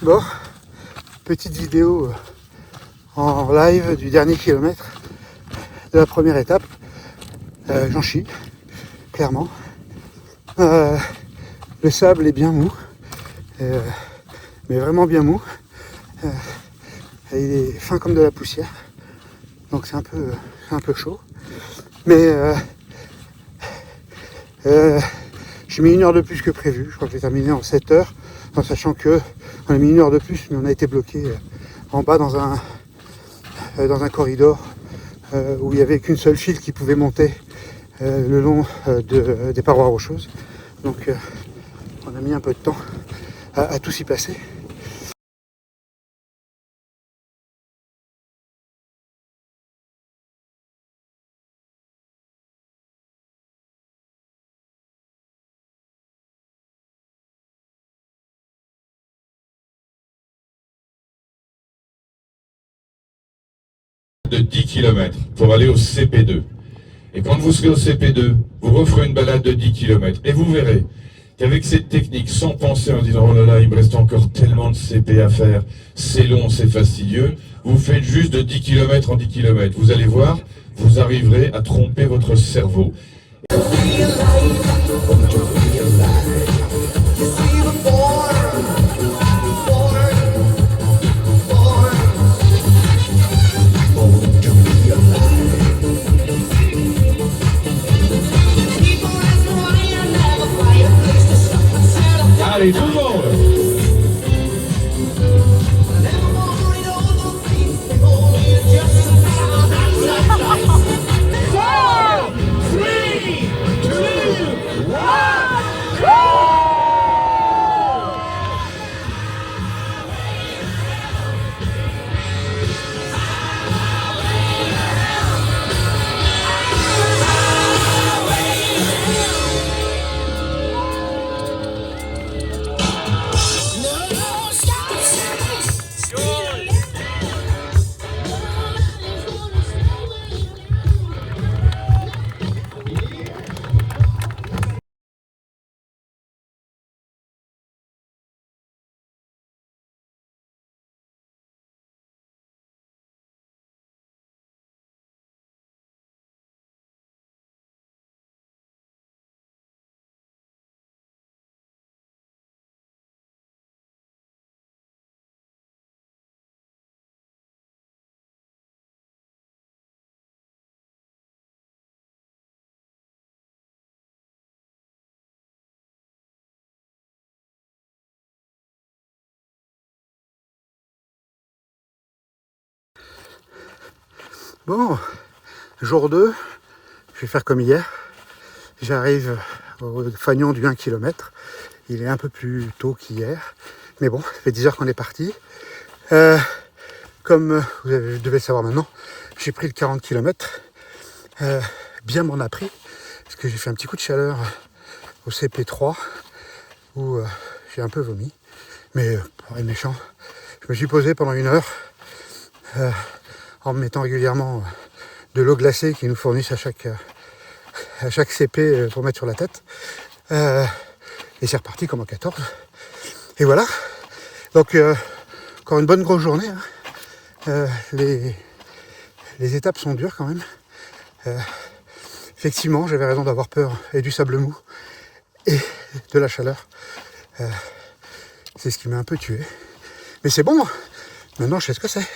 Bon, petite vidéo en live du dernier kilomètre de la première étape. J'en chie, clairement. Le sable est bien mou, mais vraiment bien mou. Il est fin comme de la poussière, donc c'est un peu chaud. Mais j'ai mis 1 heure de plus que prévu. Je crois que j'ai terminé en 7 heures, en sachant que on a mis 1 heure de plus, mais on a été bloqué en bas dans un corridor où il n'y avait qu'une seule file qui pouvait monter le long des parois rocheuses. Donc on a mis un peu de temps à tout s'y passer. De 10 km pour aller au CP2. Et quand vous serez au CP2, vous referez une balade de 10 km et vous verrez qu'avec cette technique, sans penser en disant « Oh là là, il me reste encore tellement de CP à faire, c'est long, c'est fastidieux », vous faites juste de 10 km en 10 km. Vous allez voir, vous arriverez à tromper votre cerveau. Allez, tout le monde! Bon, jour 2, je vais faire comme hier. J'arrive au fanion du 1 km. Il est un peu plus tôt qu'hier. Mais bon, ça fait 10 heures qu'on est parti. Comme vous devez le savoir maintenant, j'ai pris le 40 km. Bien m'en a pris. Parce que j'ai fait un petit coup de chaleur au CP3 où j'ai un peu vomi. Mais pour être méchant, je me suis posé pendant 1 heure en me mettant régulièrement de l'eau glacée qu'ils nous fournissent à chaque CP pour mettre sur la tête. Et c'est reparti comme en 14. Et voilà. Donc encore une bonne grosse journée. Hein. Les étapes sont dures quand même. Effectivement, j'avais raison d'avoir peur et du sable mou et de la chaleur. C'est ce qui m'a un peu tué. Mais c'est bon. Maintenant, je sais ce que c'est.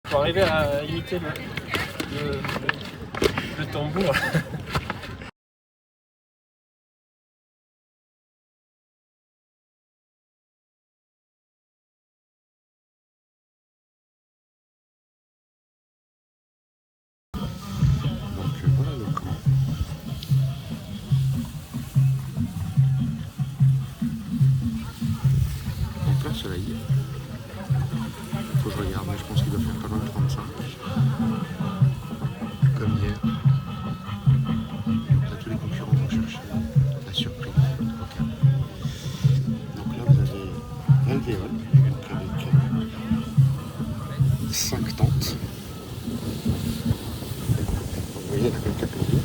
Pour arriver à imiter le tambour. soleil. Faut que je regarde, mais je pense qu'il doit faire pas loin de 35. Comme hier. Là, tous les concurrents vont chercher la surprise. Okay. Donc là, vous avez l'alvéole, donc avec 5 tentes. Vous voyez, elle a quelques pays.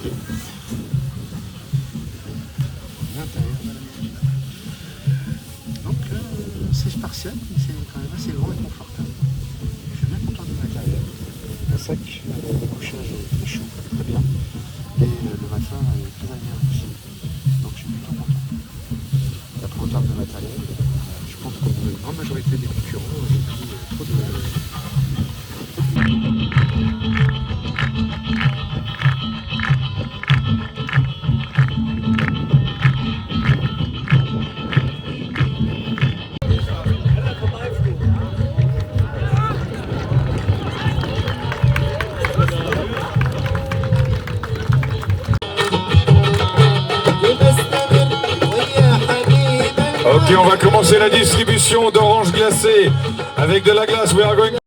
Et l'intérieur de la maison. Donc, c'est spartiate, mais c'est quand même assez grand et confortable. Je suis bien content du matériel. Un sac, le couchage est très chaud, très bien. Et le matin est très agréable aussi. Donc, je suis plutôt content. Il y a trop tard de matériel. Je pense que la grande majorité des concurrents ont pris trop de. Ok, on va commencer la distribution d'oranges glacées avec de la glace. We are going.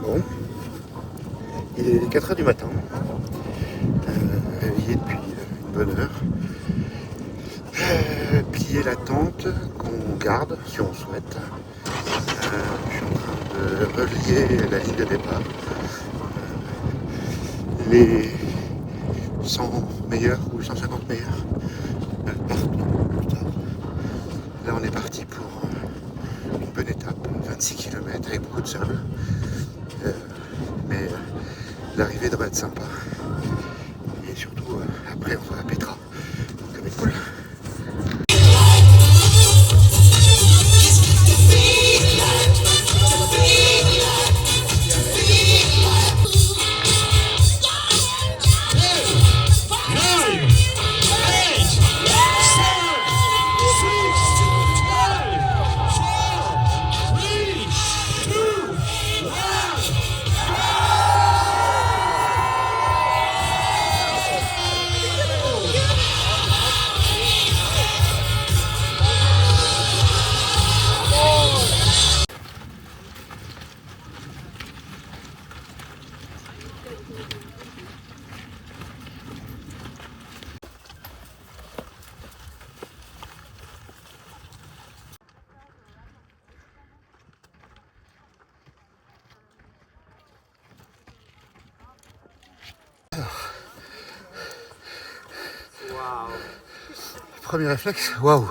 Bon, il est 4 h du matin, réveillé depuis une bonne heure. Plier la tente qu'on garde si on souhaite. Je suis en train de relier la ligne de départ. Les 100 meilleurs ou 150 meilleurs partent plus tard. Là on est parti pour une bonne étape, 26 km avec beaucoup de sable. Mais l'arrivée devrait être sympa. Et surtout après on va à Petra. Donc ça va être cool. Premier réflexe, waouh,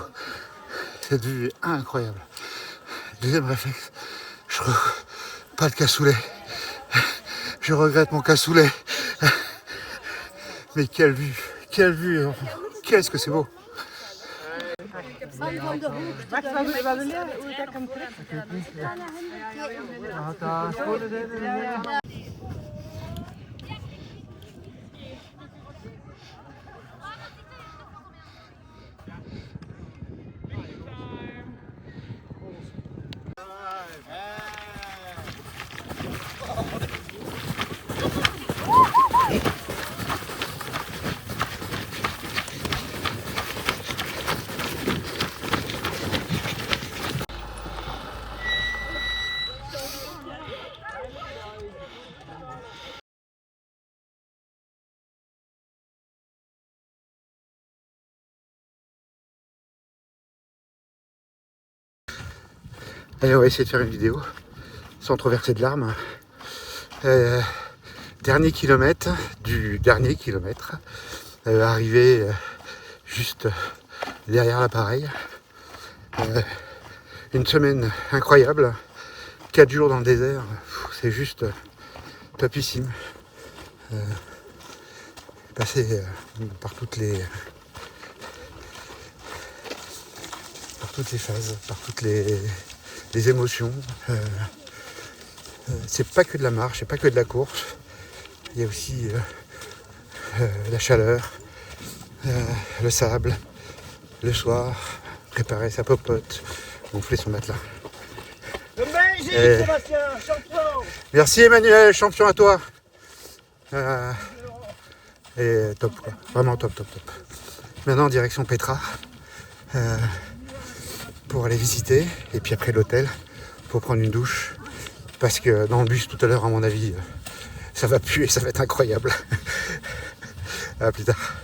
cette vue est incroyable. Deuxième réflexe, pas de cassoulet. Je regrette mon cassoulet. Mais quelle vue, qu'est-ce que c'est beau. Allez, on va essayer de faire une vidéo sans trop verser de larmes. Dernier kilomètre du dernier kilomètre. Arrivé juste derrière l'appareil. Une semaine incroyable. 4 jours dans le désert. C'est juste topissime. Passer par toutes les phases, par toutes les des émotions. C'est pas que de la marche, c'est pas que de la course. Il y a aussi la chaleur, le sable, le soir, préparer sa popote, gonfler son matelas. Le Belgique, Sébastien, champion. Merci Emmanuel, champion à toi. Et top quoi, vraiment top. Maintenant direction Petra pour aller visiter et puis après l'hôtel pour prendre une douche parce que dans le bus tout à l'heure à mon avis ça va puer, ça va être incroyable. À plus tard.